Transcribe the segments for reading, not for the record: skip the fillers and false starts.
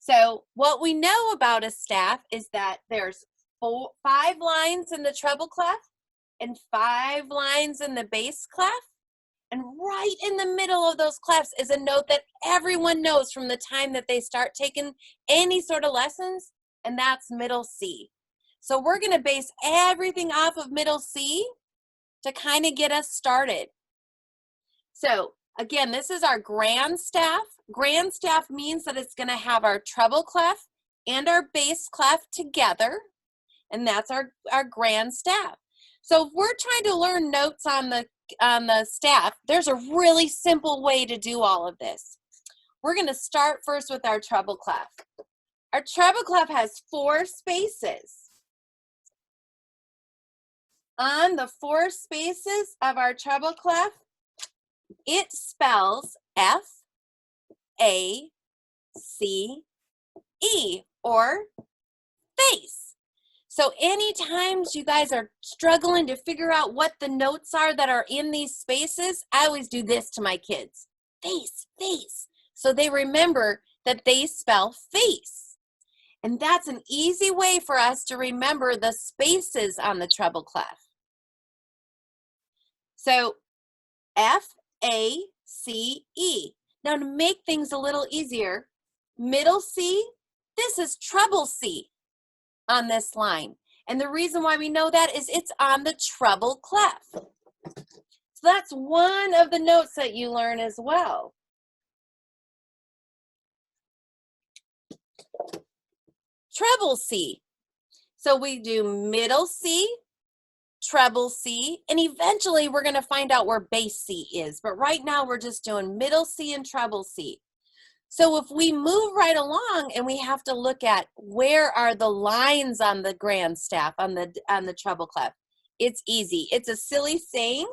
So what we know about a staff is that there's 5 lines in the treble clef and 5 lines in the bass clef. And right in the middle of those clefs is a note that everyone knows from the time that they start taking any sort of lessons, and that's middle C. So we're going to base everything off of middle C to kind of get us started. So again, this is our grand staff. Grand staff means that it's going to have our treble clef and our bass clef together, and that's our grand staff. So if we're trying to learn notes on the staff, there's a really simple way to do all of this. We're going to start first with our treble clef. Our treble clef has 4 spaces. On the 4 spaces of our treble clef, it spells F, A, C, E, or face. So anytime you guys are struggling to figure out what the notes are that are in these spaces, I always do this to my kids. Face, face. So they remember that they spell face. And that's an easy way for us to remember the spaces on the treble clef. So F, A, C, E. Now to make things a little easier, middle C, this is treble C on this line. And the reason why we know that is it's on the treble clef. So that's one of the notes that you learn as well. Treble C. So we do middle C, treble C, and eventually we're going to find out where bass C is. But right now we're just doing middle C and treble C. So if we move right along and we have to look at where are the lines on the grand staff, on the treble clef, it's easy. It's a silly saying.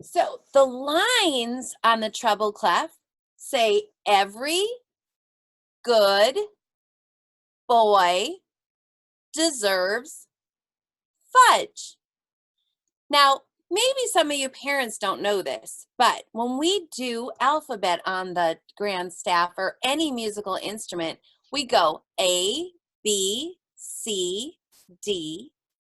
So the lines on the treble clef say every good boy deserves fudge. Now, maybe some of you parents don't know this, but when we do alphabet on the grand staff or any musical instrument, we go A, B, C, D,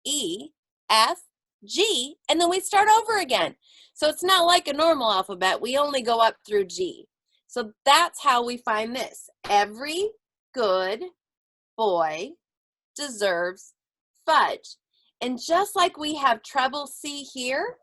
E, F, G, and then we start over again. So it's not like a normal alphabet. We only go up through G. So that's how we find this. Every good boy deserves fudge. And just like we have treble C here,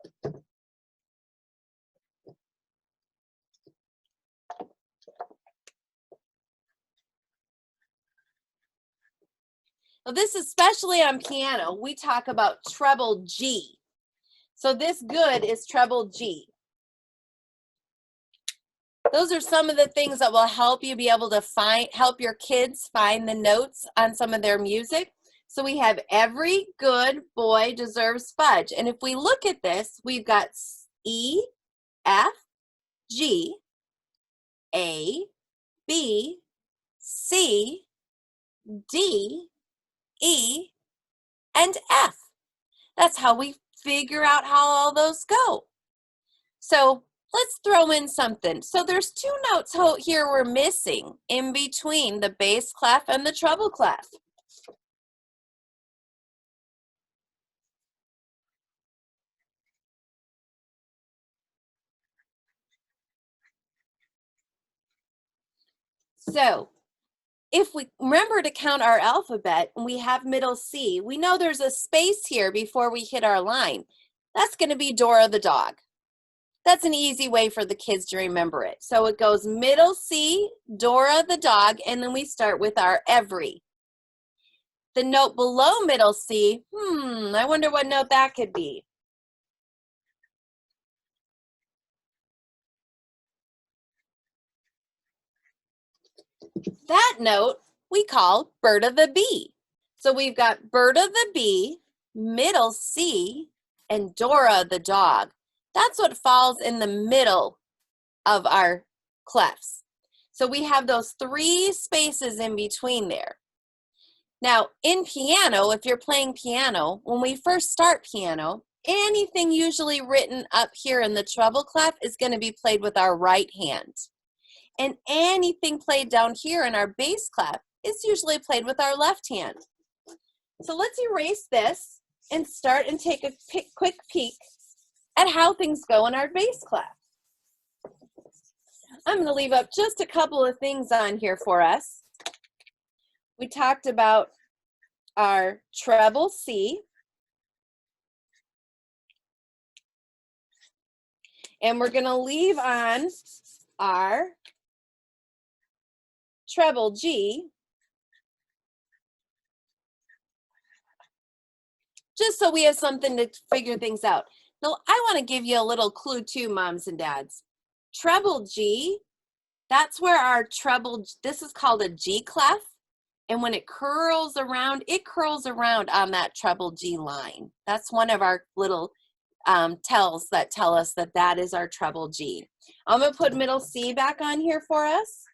well, this is especially on piano, we talk about treble G. So this good is treble G. Those are some of the things that will help you be able to help your kids find the notes on some of their music. So we have every good boy deserves fudge. And if we look at this, we've got E, F, G, A, B, C, D, E, and F. That's how we figure out how all those go. So let's throw in something. So there's 2 notes here we're missing in between the bass clef and the treble clef. So if we remember to count our alphabet and we have middle C, we know there's a space here before we hit our line. That's going to be Dora the dog. That's an easy way for the kids to remember it. So it goes middle C, Dora the dog, and then we start with our every. The note below middle C, I wonder what note that could be. That note we call bird of the bee. So we've got bird of the bee, middle C, and Dora the dog. That's what falls in the middle of our clefs. So we have those 3 spaces in between there. Now, in piano, if you're playing piano, when we first start piano, anything usually written up here in the treble clef is going to be played with our right hand. And anything played down here in our bass clef is usually played with our left hand. So let's erase this and start and take a quick peek at how things go in our bass clef. I'm going to leave up just a couple of things on here for us. We talked about our treble C, and we're going to leave on our treble G, just so we have something to figure things out. Now, I want to give you a little clue too, moms and dads. Treble G, that's where our treble, this is called a G clef. And when it curls around on that treble G line. That's one of our little tells that tell us that that is our treble G. I'm going to put middle C back on here for us.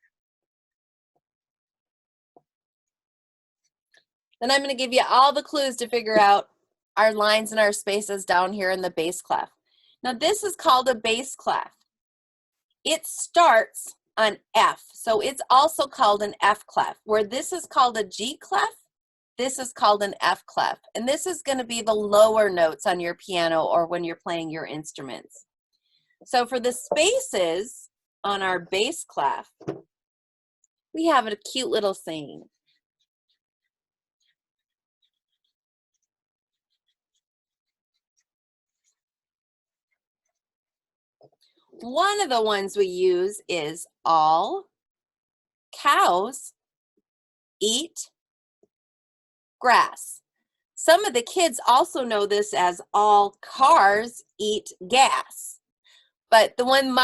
Then I'm going to give you all the clues to figure out our lines and our spaces down here in the bass clef. Now this is called a bass clef. It starts on F, so it's also called an F clef. Where this is called a G clef, this is called an F clef. And this is going to be the lower notes on your piano or when you're playing your instruments. So for the spaces on our bass clef, we have a cute little saying. One of the ones we use is all cows eat grass. Some of the kids also know this as all cars eat gas. But the one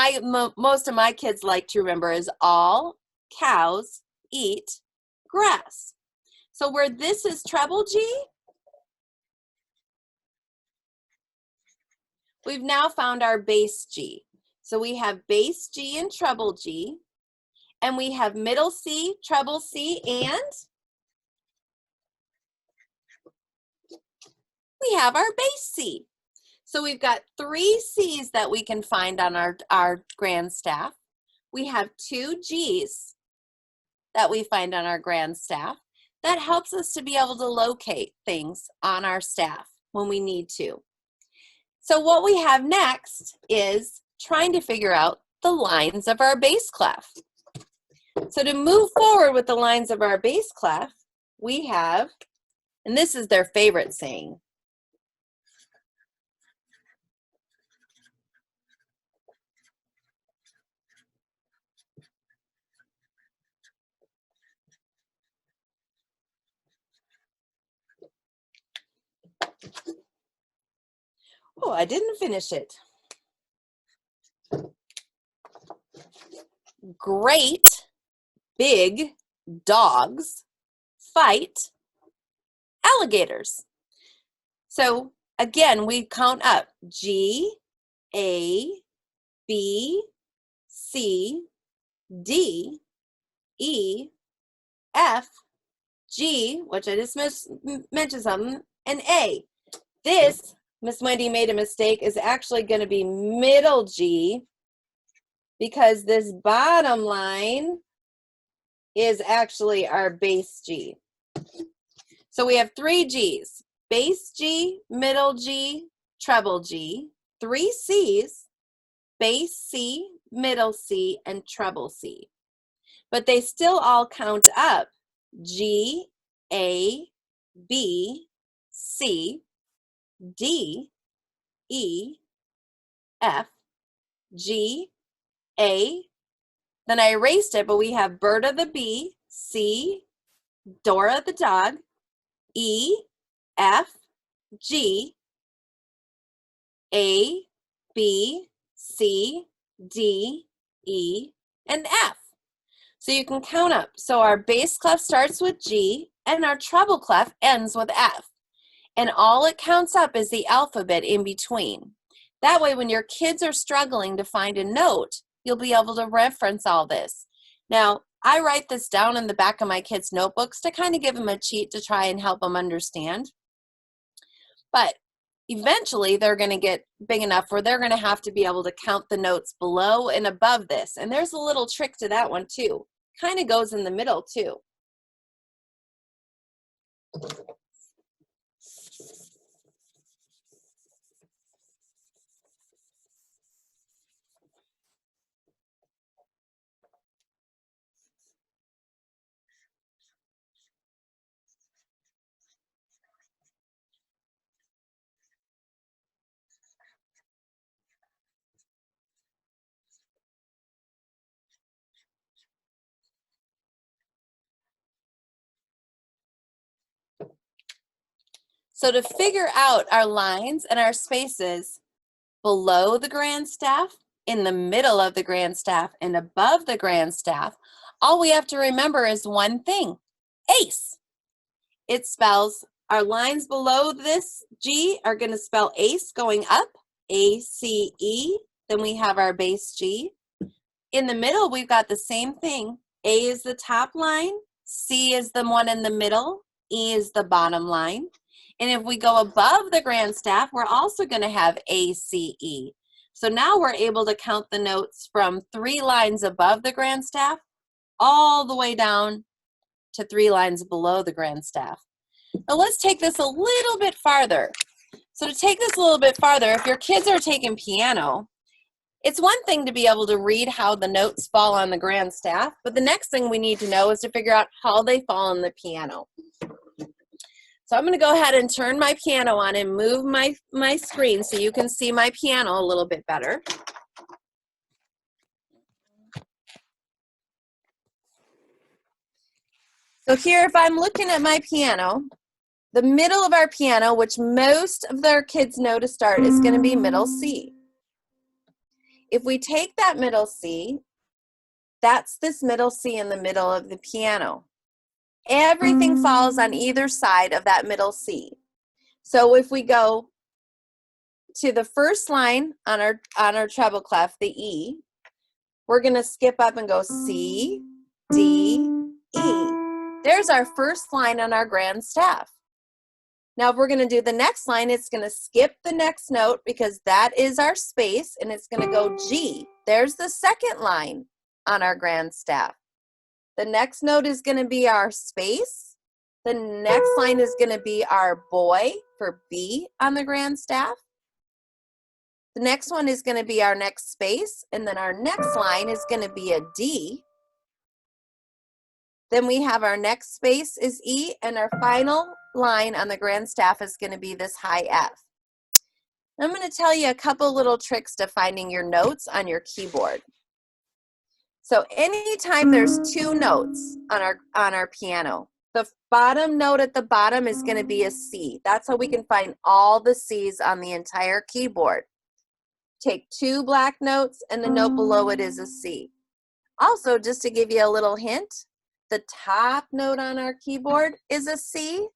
most of my kids like to remember is all cows eat grass. So where this is treble G, we've now found our bass G. So we have bass G and treble G, and we have middle C, treble C, and we have our bass C. So we've got 3 C's that we can find on our grand staff. We have 2 G's that we find on our grand staff. That helps us to be able to locate things on our staff when we need to. So what we have next is trying to figure out the lines of our bass clef. So to move forward with the lines of our bass clef, we have, and this is their favorite saying, oh, I didn't finish it. Great big dogs fight alligators. So again, we count up G, A, B, C, D, E, F, G, which I just mentioned something, and A. This, Miss Wendy made a mistake, is actually going to be middle G, because this bottom line is actually our bass G. So we have 3 G's, bass G, middle G, treble G, 3 C's, bass C, middle C, and treble C. But they still all count up G, A, B, C, D, E, F, G, A, then I erased it, but we have Berta the bee, C, Dora the dog, E, F, G, A, B, C, D, E, and F. So you can count up. So our bass clef starts with G, and our treble clef ends with F. And all it counts up is the alphabet in between. That way, when your kids are struggling to find a note, you'll be able to reference all this. Now, I write this down in the back of my kids' notebooks to kind of give them a cheat to try and help them understand. But eventually they're going to get big enough where they're going to have to be able to count the notes below and above this. And there's a little trick to that one too. Kind of goes in the middle too. So to figure out our lines and our spaces below the grand staff, in the middle of the grand staff, and above the grand staff, all we have to remember is one thing: ACE. It spells, our lines below this G are going to spell ACE going up, A-C-E. Then we have our base G. In the middle, we've got the same thing. A is the top line, C is the one in the middle, E is the bottom line. And if we go above the grand staff, we're also going to have A-C-E. So now we're able to count the notes from 3 lines above the grand staff all the way down to 3 lines below the grand staff. Now let's take this a little bit farther. So to take this a little bit farther, if your kids are taking piano, it's one thing to be able to read how the notes fall on the grand staff, but the next thing we need to know is to figure out how they fall on the piano. So I'm going to go ahead and turn my piano on and move my screen so you can see my piano a little bit better. So here, if I'm looking at my piano, the middle of our piano, which most of their kids know to start, is going to be middle C. If we take that middle C, that's this middle C in the middle of the piano. Everything falls on either side of that middle C. So if we go to the first line on our treble clef, the E, we're going to skip up and go C, D, E. There's our first line on our grand staff. Now if we're going to do the next line, it's going to skip the next note because that is our space, and it's going to go G. There's the second line on our grand staff. The next note is going to be our space. The next line is going to be our boy for B on the grand staff. The next one is going to be our next space, and then our next line is going to be a D. Then we have our next space is E, and our final line on the grand staff is going to be this high F. I'm going to tell you a couple little tricks to finding your notes on your keyboard. So anytime there's 2 notes on our piano, the bottom note at the bottom is going to be a C. That's how we can find all the C's on the entire keyboard. Take 2 black notes, and the note below it is a C. Also, just to give you a little hint, the top note on our keyboard is a C,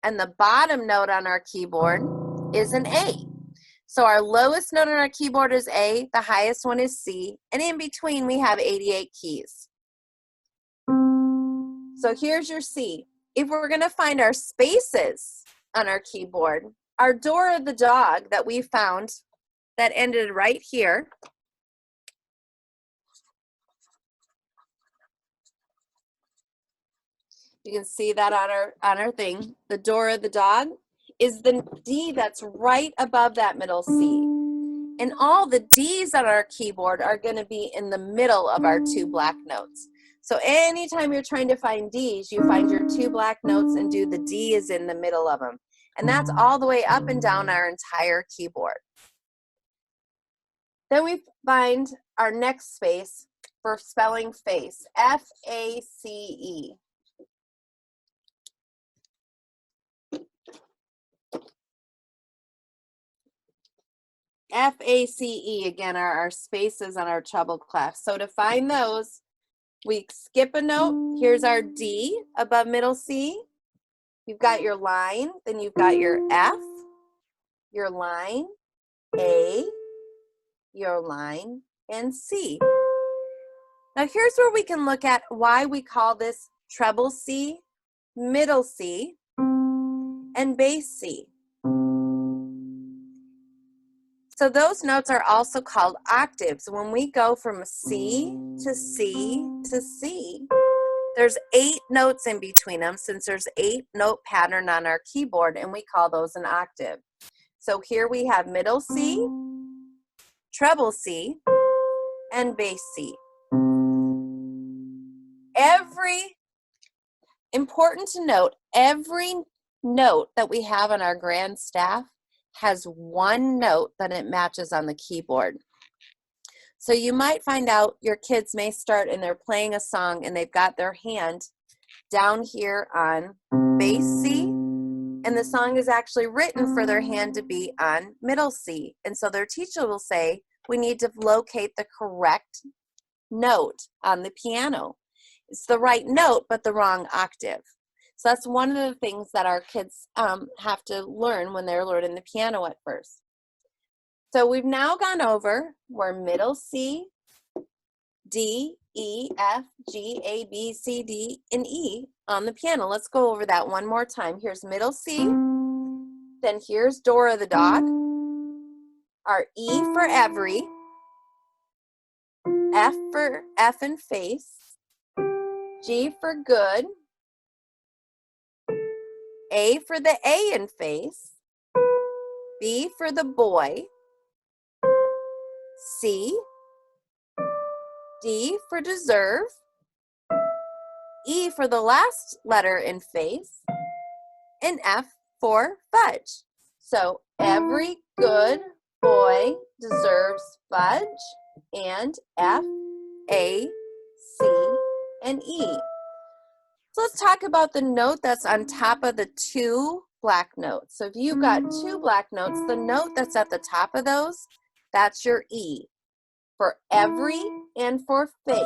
and the bottom note on our keyboard is an A. So our lowest note on our keyboard is A, the highest one is C, and in between we have 88 keys. So here's your C. If we're going to find our spaces on our keyboard, our Dora the dog that we found that ended right here, you can see that on our thing, the Dora the dog is the D that's right above that middle C. And all the D's on our keyboard are going to be in the middle of our 2 black notes. So anytime you're trying to find D's, you find your 2 black notes and do the D is in the middle of them. And that's all the way up and down our entire keyboard. Then we find our next space for spelling face, F-A-C-E. F-A-C-E, again, are our spaces on our treble clef. So to find those, we skip a note. Here's our D above middle C. You've got your line, then you've got your F, your line, A, your line, and C. Now here's where we can look at why we call this treble C, middle C, and bass C. So those notes are also called octaves. When we go from C to C to C, there's 8 notes in between them since there's 8 note pattern on our keyboard, and we call those an octave. So here we have middle C, treble C, and bass C. Important to note, every note that we have on our grand staff has one note that it matches on the keyboard. So you might find out your kids may start and they're playing a song and they've got their hand down here on bass C, and the song is actually written for their hand to be on middle C. And so their teacher will say, we need to locate the correct note on the piano. It's the right note, but the wrong octave. So that's one of the things that our kids have to learn when they're learning the piano at first. So we've now gone over where middle C, D, E, F, G, A, B, C, D, and E on the piano. Let's go over that one more time. Here's middle C, then here's Dora the dog, our E for every, F for F in face, G for good, A for the A in face, B for the boy, C, D for deserve, E for the last letter in face, and F for fudge. So every good boy deserves fudge, and F, A, C, and E. So let's talk about the note that's on top of the 2 black notes. So if you've got 2 black notes, the note that's at the top of those, that's your E for every and for face.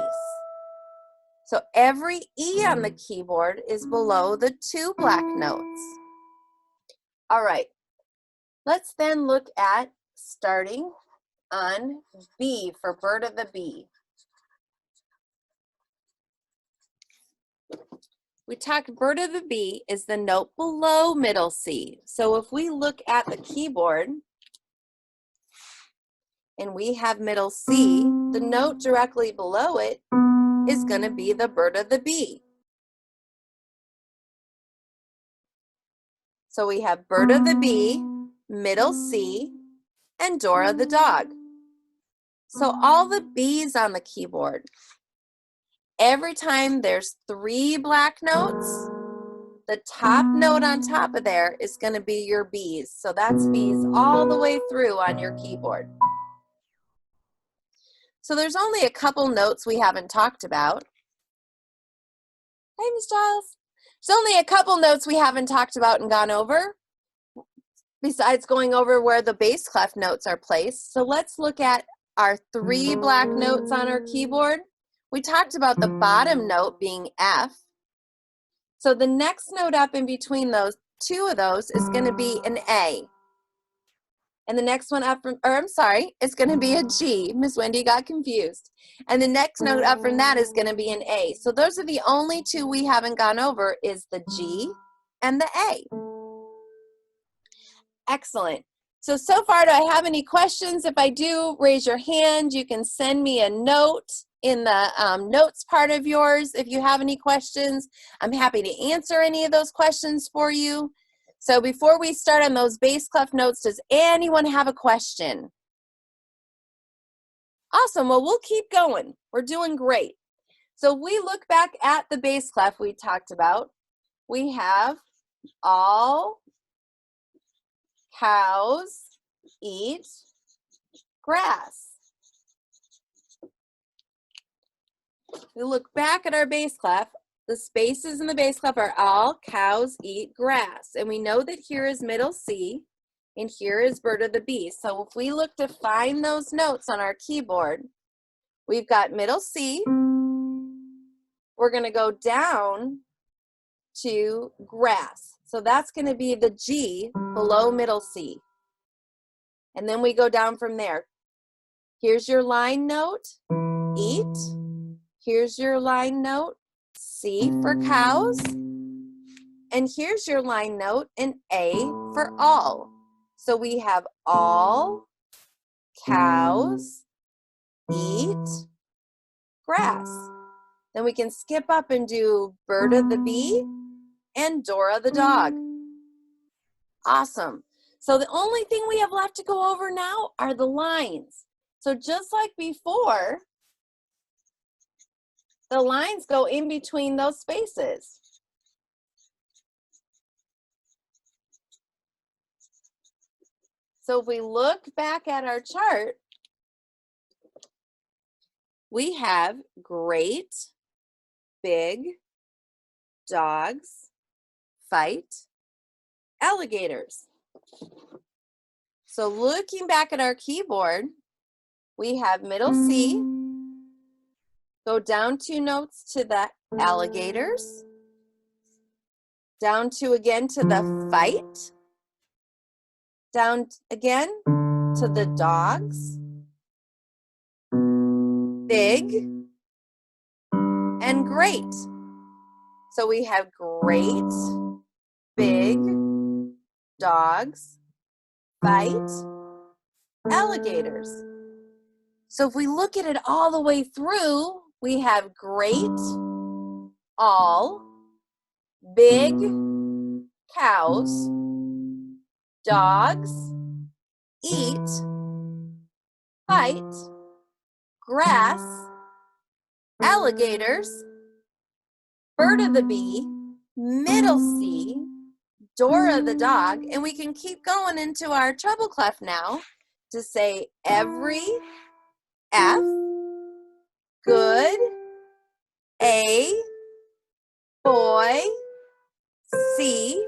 So every E on the keyboard is below the 2 black notes. All right, let's then look at starting on B for bird of the bee. We talked bird of the bee is the note below middle C. So if we look at the keyboard and we have middle C, the note directly below it is going to be the bird of the bee. So we have bird of the bee, middle C, and Dora the dog. So all the B's on the keyboard, every time there's 3 black notes, the top note on top of there is going to be your B's. So that's B's all the way through on your keyboard. So there's only a couple notes we haven't talked about. Hey, Ms. Giles. There's only a couple notes we haven't talked about and gone over, besides going over where the bass clef notes are placed. So let's look at our 3 black notes on our keyboard. We talked about the bottom note being F. So the next note up in between those 2 of those is going to be an A. And the next one up from, it's going to be a G. Miss Wendy got confused. And the next note up from that is going to be an A. So those are the only 2 we haven't gone over, is the G and the A. Excellent. So far, do I have any questions? If I do, raise your hand. You can send me a note in the notes part of yours if you have any questions. I'm happy to answer any of those questions for you. So before we start on those bass clef notes, does anyone have a question? Awesome. Well, we'll keep going. We're doing great. So we look back at the bass clef we talked about. We have all cows eat grass. We look back at our bass clef. The spaces in the bass clef are all cows eat grass. And we know that here is middle C and here is bird of the bee. So if we look to find those notes on our keyboard, we've got middle C. We're going to go down to grass. So that's going to be the G below middle C. And then we go down from there. Here's your line note, eat. Here's your line note, C for cows. And here's your line note, an A for all. So we have all cows eat grass. Then we can skip up and do Berta the bee and Dora the dog. Awesome. So the only thing we have left to go over now are the lines. So just like before, the lines go in between those spaces. So if we look back at our chart, we have great big dogs fight alligators. So looking back at our keyboard, we have middle C, go down 2 notes to the alligators, down 2 again to the fight, down again to the dogs, big, and great. So we have great, big, dogs, fight, alligators. So if we look at it all the way through, we have great, all, big, cows, dogs, eat, fight, grass, alligators, Berta the bee, middle C, Dora the dog, and we can keep going into our treble clef now to say every, F, good, A, boy, C,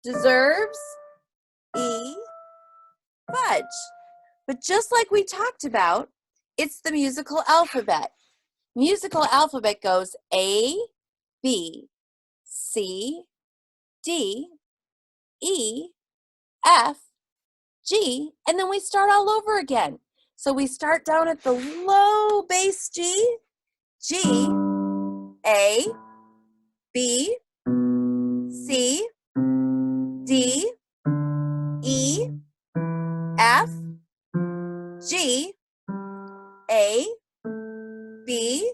deserves, E, fudge. But just like we talked about, it's the musical alphabet. Musical alphabet goes A, B, C, D, E, F, G, and then we start all over again. So we start down at the low bass G, G, A, B, C, D, E, F, G, A, B,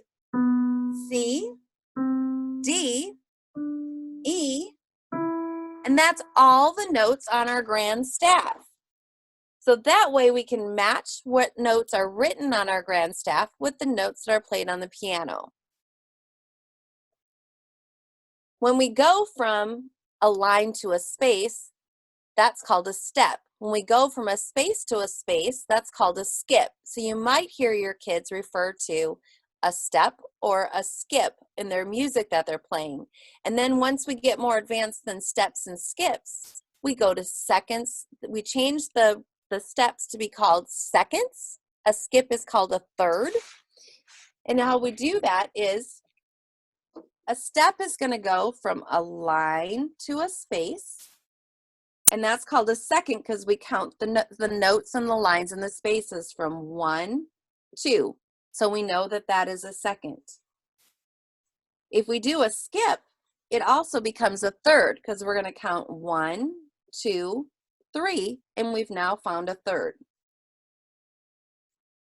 C, D, E, and that's all the notes on our grand staff. So that way we can match what notes are written on our grand staff with the notes that are played on the piano. When we go from a line to a space, that's called a step. When we go from a space to a space, that's called a skip. So you might hear your kids refer to a step or a skip in their music that they're playing. And then once we get more advanced than steps and skips, we go to seconds. We change the steps to be called seconds. A skip is called a third. And how we do that is a step is going to go from a line to a space. And that's called a second because we count the notes and the lines and the spaces from 1, 2. So we know that that is a second. If we do a skip, it also becomes a third because we're going to count 1, 2, 3, and we've now found a third.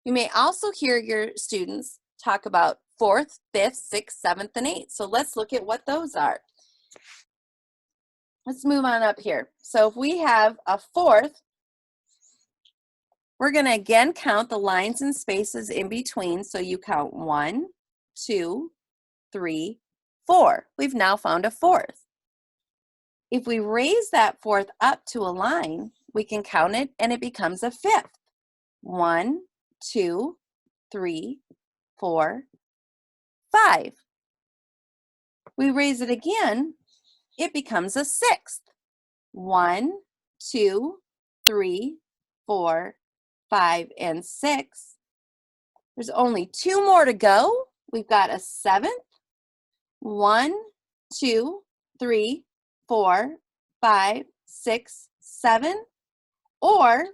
You may also hear your students talk about 4th, 5th, 6th, 7th, and 8th. So let's look at what those are. Let's move on up here. So if we have a 4th, we're going to again count the lines and spaces in between. So you count 1, 2, 3, 4. We've now found a 4th. If we raise that 4th up to a line, we can count it and it becomes a 5th. 1, 2, 3, 4, 5. We raise it again, it becomes a 6th. 1, 2, 3, 4, 5, and 6. There's only 2 more to go. We've got a 7th. 1, 2, 3, 4, 5, 6, 7. Or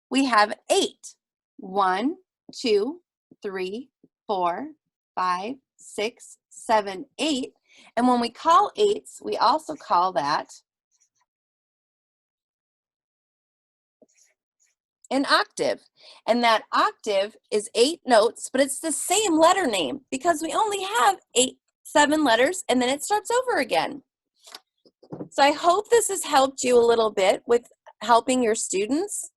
we have 8. 1, 2, 3, 4, 5, 6, 7, 8. And when we call eighths, we also call that an octave. And that octave is 8 notes, but it's the same letter name because we only have 7 letters and then it starts over again. So I hope this has helped you a little bit with helping your students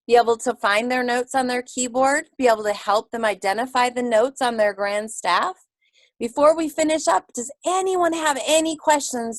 be able to find their notes on their keyboard, be able to help them identify the notes on their grand staff. Before we finish up, does anyone have any questions